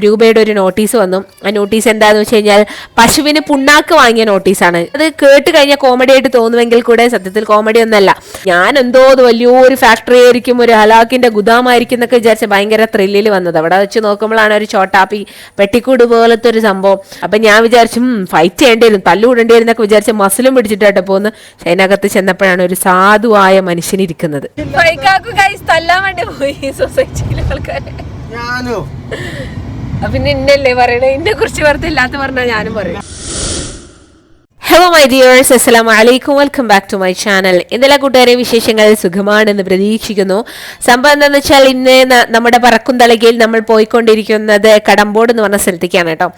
രൂപയുടെ ഒരു നോട്ടീസ് വന്നു. ആ നോട്ടീസ് എന്താണെന്ന് വെച്ച് കഴിഞ്ഞാൽ പശുവിന് പുണ്ണാക്ക് വാങ്ങിയ നോട്ടീസാണ്. അത് കേട്ട് കഴിഞ്ഞാൽ കോമഡി ആയിട്ട് തോന്നുമെങ്കിൽ കൂടെ സത്യത്തിൽ കോമഡി ഒന്നല്ല. ഞാൻ എന്തോ അത് വലിയൊരു ഫാക്ടറി ആയിരിക്കും, ഒരു ഹലാക്കിന്റെ ഗുദാമായിരിക്കും എന്നൊക്കെ വിചാരിച്ച ഭയങ്കര ത്രില്ലിൽ വന്നത്. അവിടെ വെച്ച് നോക്കുമ്പോഴാണ് ഒരു ചോട്ടാപ്പി പെട്ടിക്കൂട് പോലത്തെ ഒരു സംഭവം. അപ്പൊ ഞാൻ വിചാരിച്ചു ഫൈറ്റ് ചെയ്യേണ്ടി വരും, തല്ലുകൂടേണ്ടി വരും എന്നൊക്കെ വിചാരിച്ച് മസിലും പിടിച്ചിട്ടായിട്ട് പോന്ന്. അതിനകത്ത് ചെന്നപ്പോഴാണ് ഒരു സാധുവായ മനുഷ്യനിരിക്കുന്നത്. പിന്നെ ഇന്നല്ലേ പറയണേ, ഇന്നെ കുറിച്ച് വെറുതെ ഇല്ലാത്ത പറഞ്ഞാൽ ഞാനും പറയും. ഹലോ മൈ ഡിയേഴ്സ്, അസ്സലാമു അലൈക്കും, welcome back to my channel. ഇന്നലെ കൂട്ടുകാരെ വിശേഷങ്ങൾ സുഖമാണെന്ന് പ്രതീക്ഷിക്കുന്നു. സംഭവം എന്താണെന്ന് വെച്ചാൽ ഇന്ന് നമ്മുടെ പറക്കുംതളികയിൽ നമ്മൾ പോയിക്കൊണ്ടിരിക്കുന്നത് കടമ്പോട് എന്ന് പറഞ്ഞ സ്ഥലത്തേക്കാണ് കേട്ടോ.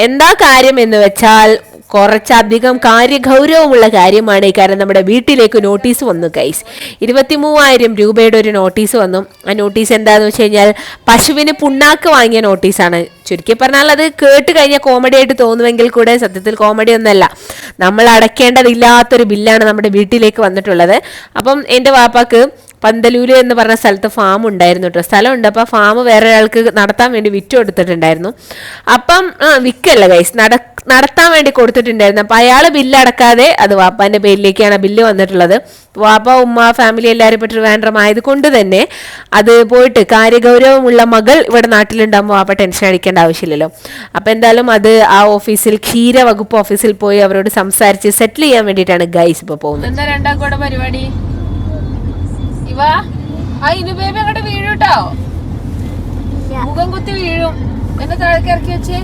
എന്താ കാര്യം എന്ന് വെച്ചാൽ കുറച്ചധികം കാര്യഗൗരവമുള്ള കാര്യമാണ്. കാരണം നമ്മുടെ വീട്ടിലേക്ക് നോട്ടീസ് വന്നു ഗൈസ്. 23,000 രൂപയുടെ ഒരു നോട്ടീസ് വന്നു. ആ നോട്ടീസ് എന്താണെന്ന് വെച്ച് കഴിഞ്ഞാൽ പശുവിന് പുണ്ണാക്ക് വാങ്ങിയ നോട്ടീസാണ്. ചുരുക്കി പറഞ്ഞാൽ അത് കേട്ട് കഴിഞ്ഞാൽ കോമഡി ആയിട്ട് തോന്നുമെങ്കിൽ കൂടെ സത്യത്തിൽ കോമഡി ഒന്നല്ല. നമ്മൾ അടയ്ക്കേണ്ടതില്ലാത്തൊരു ബില്ലാണ് നമ്മുടെ വീട്ടിലേക്ക് വന്നിട്ടുള്ളത്. അപ്പം എൻ്റെ വാപ്പാക്ക് പന്തലൂര് എന്ന് പറഞ്ഞ സ്ഥലത്ത് ഫാം ഉണ്ടായിരുന്നു കേട്ടോ, സ്ഥലമുണ്ട്. അപ്പോൾ ഫാം വേറെ ഒരാൾക്ക് നടത്താൻ വേണ്ടി വിറ്റ് കൊടുത്തിട്ടുണ്ടായിരുന്നു. അപ്പം വിൽക്കല്ല ഗൈസ്, നടത്താൻ വേണ്ടി കൊടുത്തിട്ടുണ്ടായിരുന്നു. അപ്പം അയാൾ ബില്ല് അടക്കാതെ അത് വാപ്പാൻ്റെ പേരിലേക്കാണ് ബില്ല് വന്നിട്ടുള്ളത്. വാപ്പ ഉമ്മ ഫാമിലി എല്ലാവരും പറ്റി വേണ്ടമായത് കൊണ്ട് തന്നെ അത് പോയിട്ട് കാര്യഗൗരവമുള്ള മകൾ ഇവിടെ നാട്ടിലുണ്ടാകുമ്പോൾ വാപ്പ ടെൻഷൻ അടിക്കേണ്ട ആവശ്യമില്ലല്ലോ. അപ്പം എന്തായാലും അത് ആ ഓഫീസിൽ ക്ഷീര വകുപ്പ് ഓഫീസിൽ പോയി അവരോട് സംസാരിച്ച് സെറ്റിൽ ചെയ്യാൻ വേണ്ടിയിട്ടാണ് ഗൈസ് ഇപ്പോൾ പോകുന്നത്. എന്താ രണ്ടാം കൂടെ പരിപാടി? ബേബി അങ്ങോട്ട് വീഴും കേട്ടോ, മുഖം കുത്തി വീഴും. എന്നെ താഴേക്ക് ഇറക്കി വെച്ചേ.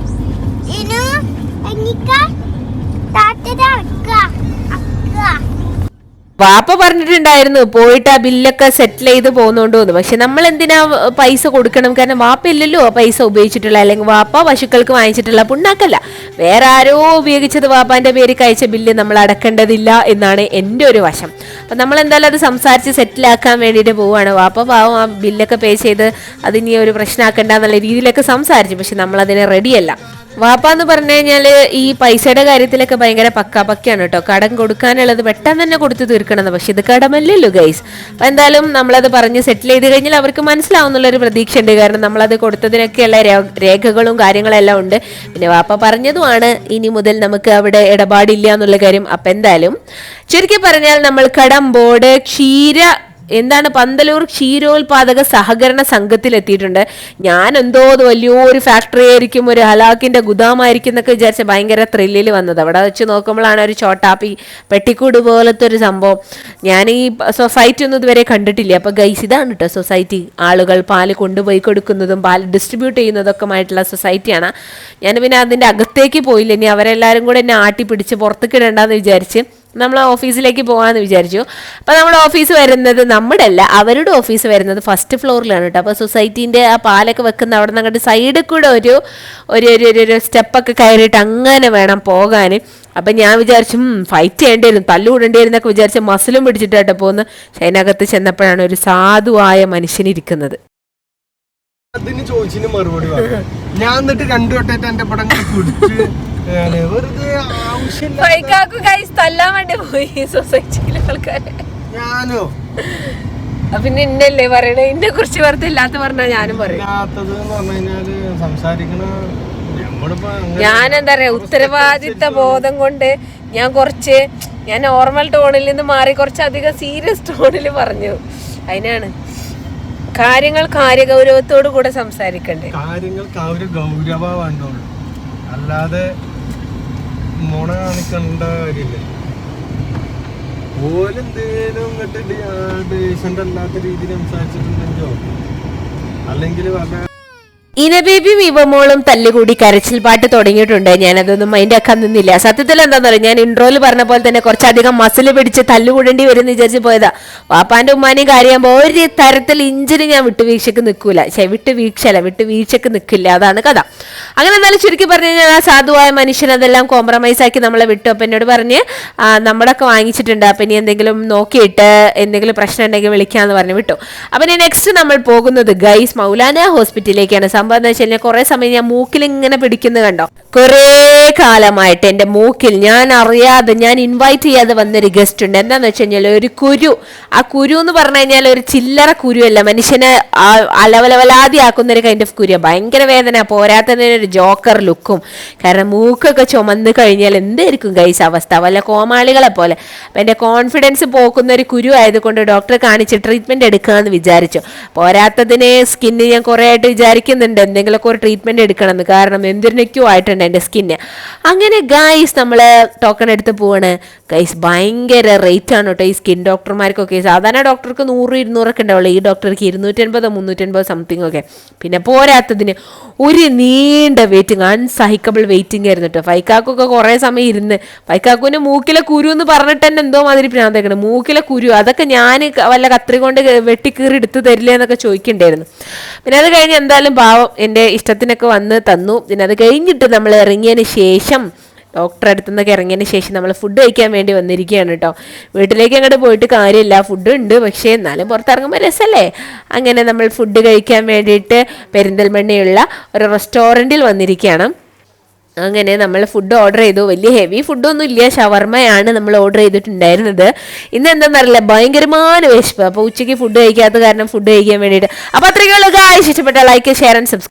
വാപ്പ പറഞ്ഞിട്ടുണ്ടായിരുന്നു പോയിട്ട് ആ ബില്ലൊക്കെ സെറ്റിൽ ചെയ്ത് പോകുന്നോണ്ടോന്ന്. പക്ഷെ നമ്മൾ എന്തിനാ പൈസ കൊടുക്കണം? കാരണം വാപ്പ ഇല്ലല്ലോ ആ പൈസ ഉപയോഗിച്ചിട്ടുള്ള, അല്ലെങ്കിൽ വാപ്പ പശുക്കൾക്ക് വാങ്ങിച്ചിട്ടുള്ള പുണ്ണാക്കല്ല, വേറെ ആരോ ഉപയോഗിച്ചത് വാപ്പാന്റെ പേര് കഴിച്ച ബില്ല് നമ്മൾ അടക്കേണ്ടതില്ല എന്നാണ് എൻ്റെ ഒരു വശം. അപ്പം നമ്മൾ എന്തായാലും അത് സംസാരിച്ച് സെറ്റിലാക്കാൻ വേണ്ടിയിട്ട് പോവുകയാണ്. വാപ്പ പാവം ആ ബില്ലൊക്കെ പേ ചെയ്ത് അതിനി ഒരു പ്രശ്നമാക്കണ്ട എന്നുള്ള രീതിയിലൊക്കെ സംസാരിച്ചു. പക്ഷെ നമ്മളതിന് റെഡിയല്ല. വാപ്പ എന്ന് പറഞ്ഞു കഴിഞ്ഞാൽ ഈ പൈസയുടെ കാര്യത്തിലൊക്കെ ഭയങ്കര പക്കയാണ് കേട്ടോ. കടം കൊടുക്കാനുള്ളത് പെട്ടെന്ന് തന്നെ കൊടുത്ത് തീർക്കണമെന്ന്. പക്ഷെ ഇത് കടമല്ലല്ലോ ഗൈസ്. അപ്പം എന്തായാലും നമ്മളത് പറഞ്ഞ് സെറ്റിൽ ചെയ്ത് കഴിഞ്ഞാൽ അവർക്ക് മനസ്സിലാവുന്നുള്ളൊരു പ്രതീക്ഷ ഉണ്ട്. കാരണം നമ്മളത് കൊടുത്തതിനൊക്കെയുള്ള രേഖകളും കാര്യങ്ങളെല്ലാം ഉണ്ട്. പിന്നെ വാപ്പ പറഞ്ഞതുമാണ് ഇനി മുതൽ നമുക്ക് അവിടെ ഇടപാടില്ല എന്നുള്ള കാര്യം. അപ്പം എന്തായാലും ചുരുക്കി പറഞ്ഞാൽ നമ്മൾ കടമ്പോട് പന്തലൂർ ക്ഷീരോത്പാദക സഹകരണ സംഘത്തിൽ എത്തിയിട്ടുണ്ട്. ഞാൻ എന്തോ അത് വലിയൊരു ഫാക്ടറി ആയിരിക്കും, ഒരു ഹലാക്കിന്റെ ഗുദാമായിരിക്കും എന്നൊക്കെ വിചാരിച്ച ഭയങ്കര ത്രില്ലിൽ വന്നത്. അവിടെ വെച്ച് നോക്കുമ്പോഴാണ് ഒരു ചോട്ടാപ്പി പെട്ടിക്കൂട് പോലത്തെ ഒരു സംഭവം. ഞാൻ ഈ സൊസൈറ്റി ഒന്നും ഇതുവരെ കണ്ടിട്ടില്ല. അപ്പൊ ഗൈസ് ഇതാണ് കേട്ടോ സൊസൈറ്റി. ആളുകൾ പാല് കൊണ്ടുപോയി കൊടുക്കുന്നതും പാല് ഡിസ്ട്രിബ്യൂട്ട് ചെയ്യുന്നതൊക്കെ സൊസൈറ്റിയാണ്. ഞാൻ പിന്നെ അതിന്റെ അകത്തേക്ക് പോയില്ല. ഇനി അവരെല്ലാവരും കൂടെ എന്നെ ആട്ടി പിടിച്ച് പുറത്തേക്ക് ഇടണ്ടെന്ന് വിചാരിച്ച് നമ്മൾ ഓഫീസിലേക്ക് പോകാമെന്ന് വിചാരിച്ചു. അപ്പോൾ നമ്മുടെ ഓഫീസ് വരുന്നത് അവരുടെ ഓഫീസ് വരുന്നത് ഫസ്റ്റ് ഫ്ലോറിലാണ് കേട്ടോ. അപ്പോൾ സൊസൈറ്റീൻ്റെ ആ പാലൊക്കെ വെക്കുന്ന അവിടെ നിന്ന് അങ്ങോട്ട് സൈഡിൽ കൂടെ ഒരു സ്റ്റെപ്പൊക്കെ കയറിയിട്ട് അങ്ങനെ വേണം പോകാൻ. അപ്പം ഞാൻ വിചാരിച്ചു ഫൈറ്റ് ചെയ്യേണ്ടി വരും, തല്ലുകൂടേണ്ടി വരും എന്നൊക്കെ വിചാരിച്ച് മസിലും പിടിച്ചിട്ടായിട്ട് പോന്ന്. അതിനകത്ത് ചെന്നപ്പോഴാണ് ഒരു സാധുവായ മനുഷ്യനിരിക്കുന്നത്. അതിന് ചോദിച്ചതിന് മറുപടി ഞാൻ എന്നിട്ട് രണ്ടു വട്ടമായിട്ട് എന്റെ പടം കുടിച്ച് തല്ലാൻ വേണ്ടി പോയി സൊസൈറ്റിയിലെ ആൾക്കാരെ. ഞാനോ പിന്നെ ഇന്നല്ലേ പറയണേ, ഇന്നെ കുറിച്ച് വെറുതെ ഇല്ലാത്ത പറഞ്ഞാൽ ഞാനും പറയും. ഞാൻ എന്താ പറയാ, ഉത്തരവാദിത്ത ബോധം കൊണ്ട് ഞാൻ നോർമൽ ടോണിൽ നിന്ന് മാറി കുറച്ചധികം സീരിയസ് ടോണിൽ പറഞ്ഞു. അതിനാണ് കാര്യങ്ങൾ കാര്യഗൗരവത്തോടു കൂടെ സംസാരിക്കണ്ടേ. കാര്യങ്ങൾക്ക് ആ ഒരു ഗൗരവമുണ്ടോ, അല്ലാതെ മുണ കാണിക്കേണ്ട കാര്യമില്ല. ഓലെന്തേലും ഡീസന്റ് അല്ലാത്ത രീതിയിൽ സംസാരിച്ചിട്ടുണ്ടെങ്കിലോ അല്ലെങ്കിൽ ഇനബേബിയും ഇവമോളും തല്ലുകൂടി കരച്ചിൽ പാട്ട് തുടങ്ങിയിട്ടുണ്ട്. ഞാനതൊന്നും മൈൻഡ് ആക്കാൻ നിന്നില്ല. സത്യത്തിൽ എന്താണെന്ന് പറയും, ഞാൻ ഇൻട്രോയിൽ പറഞ്ഞ പോലെ തന്നെ കുറച്ചധികം മസിൽ പിടിച്ച് തല്ലുകൂടേണ്ടി വരും വിചാരിച്ച് പോയതാ. വാപ്പാന്റെ ഉമ്മാനെയും കാര്യമാകുമ്പോൾ ഒരു തരത്തിൽ ഇഞ്ചിന് ഞാൻ വിട്ടുവീഴ്ചക്ക് നിൽക്കൂല. വിട്ടുവീഴ്ചക്ക് നിൽക്കില്ല. അതാണ് കഥ. അങ്ങനെ എന്തായാലും ചുരുക്കി പറഞ്ഞു കഴിഞ്ഞാൽ ആ സാധുവായ മനുഷ്യൻ അതെല്ലാം കോംപ്രമൈസ് ആക്കി നമ്മളെ വിട്ടു. അപ്പം എന്നോട് പറഞ്ഞ് നമ്മളൊക്കെ വാങ്ങിച്ചിട്ടുണ്ട്, അപ്പം ഇനി എന്തെങ്കിലും നോക്കിയിട്ട് എന്തെങ്കിലും പ്രശ്നം ഉണ്ടെങ്കിൽ വിളിക്കാമെന്ന് പറഞ്ഞ് വിട്ടു. അപ്പം നെക്സ്റ്റ് നമ്മൾ പോകുന്നത് ഗൈസ് മൗലാന ഹോസ്പിറ്റലിലേക്കാണ്. സംഭവം എന്ന് വെച്ച് കഴിഞ്ഞാൽ കുറെ സമയം ഞാൻ മൂക്കിൽ ഇങ്ങനെ പിടിക്കുന്നത് കണ്ടോ. കുറേ കാലമായിട്ട് എൻ്റെ മൂക്കിൽ ഞാൻ അറിയാതെ, ഞാൻ ഇൻവൈറ്റ് ചെയ്യാതെ വന്നൊരു ഗസ്റ്റ് ഉണ്ട്. എന്താന്ന് വെച്ച് കഴിഞ്ഞാൽ ഒരു കുരു. ആ കുരു എന്ന് പറഞ്ഞു കഴിഞ്ഞാൽ ഒരു ചില്ലറ കുരുവല്ല, മനുഷ്യനെ അലവലാതി ഒരു കൈൻഡ് ഓഫ് കുരു. ഭയങ്കര വേദന, പോരാത്തതിന് ഒരു ജോക്കർ ലുക്കും. കാരണം മൂക്കൊക്കെ ചുമന്ന് കഴിഞ്ഞാൽ എന്തായിരിക്കും ഗൈസ് അവസ്ഥ, വല്ല കോമാളികളെ പോലെ. അപ്പം എൻ്റെ കോൺഫിഡൻസ് പോക്കുന്ന ഒരു കുരു ആയതുകൊണ്ട് ഡോക്ടറെ കാണിച്ച് ട്രീറ്റ്മെൻറ്റ് എടുക്കാമെന്ന് വിചാരിച്ചു. പോരാത്തതിന് സ്കിന്ന് ഞാൻ കുറേ ആയിട്ട് വിചാരിക്കുന്നുണ്ട് എന്തെങ്കിലുമൊക്കെ ഒരു ട്രീറ്റ്മെൻറ്റ് എടുക്കണമെന്ന്. കാരണം എന്തിനൊക്കെയോ ആയിട്ടുണ്ട് എൻ്റെ സ്കിന്ന്. അങ്ങനെ ഗൈസ് നമ്മൾ ടോക്കൺ എടുത്ത് പോവാണ്. ഗൈസ് ഭയങ്കര റേറ്റ് ആണ് കേട്ടോ ഈ സ്കിൻ ഡോക്ടർമാർക്കൊക്കെ. സാധാരണ ഡോക്ടർക്ക് 100-200 ഉണ്ടാവുള്ളൂ, ഈ ഡോക്ടർക്ക് 250-350 സംതിങ് ഒക്കെ. പിന്നെ പോരാത്തതിന് ഒരു നീണ്ട വെയിറ്റിംഗ്, അൺസഹിക്കബിൾ വെയിറ്റിംഗ് ആയിരുന്നു കേട്ടോ. ഫൈക്കാക്കൊക്കെ കുറേ സമയം ഇരുന്ന്, ഫൈക്കാക്കുവിൻ്റെ മൂക്കിലെ കുരു എന്ന് പറഞ്ഞിട്ട് തന്നെ എന്തോ മാതിരി പ്രാന്തേക്കണം. മൂക്കിലെ കുരു അതൊക്കെ ഞാൻ വല്ല കത്രി കൊണ്ട് വെട്ടിക്കീറി എടുത്ത് തരില്ല എന്നൊക്കെ ചോദിക്കണ്ടായിരുന്നു. പിന്നെ അത് കഴിഞ്ഞ് എന്തായാലും പാവം എൻ്റെ ഇഷ്ടത്തിനൊക്കെ വന്ന് തന്നു. പിന്നെ അത് കഴിഞ്ഞിട്ട് നമ്മൾ ഇറങ്ങിയതിന് ശേഷം, ഡോക്ടറെ അടുത്തു നിന്നൊക്കെ ഇറങ്ങിയതിന് ശേഷം നമ്മൾ ഫുഡ് കഴിക്കാൻ വേണ്ടി വന്നിരിക്കുകയാണ് കേട്ടോ. വീട്ടിലേക്ക് അങ്ങോട്ട് പോയിട്ട് കാര്യമില്ല, ഫുഡ് ഉണ്ട്, പക്ഷേ എന്നാലും പുറത്തിറങ്ങുമ്പോൾ രസമല്ലേ. അങ്ങനെ നമ്മൾ ഫുഡ് കഴിക്കാൻ വേണ്ടിയിട്ട് പെരിന്തൽമണ്ണയുള്ള ഒരു റെസ്റ്റോറൻറ്റിൽ വന്നിരിക്കുകയാണ്. അങ്ങനെ നമ്മൾ ഫുഡ് ഓർഡർ ചെയ്തു. വലിയ ഹെവി ഫുഡൊന്നും ഇല്ല, ഷവർമ്മയാണ് നമ്മൾ ഓർഡർ ചെയ്തിട്ടുണ്ടായിരുന്നത്. ഇന്ന് എന്താണെന്നറിയില്ല, ഭയങ്കരമായ വിശപ്പ്. അപ്പോൾ ഉച്ചയ്ക്ക് ഫുഡ് കഴിക്കാത്ത കാരണം ഫുഡ് കഴിക്കാൻ വേണ്ടിയിട്ട്. അപ്പോൾ അത്രയ്ക്കുള്ള ഗായ്സ്, ഇഷ്ടപ്പെട്ട ലൈക്ക്, ഷെയർ ആൻഡ് സബ്സ്ക്രൈബ്.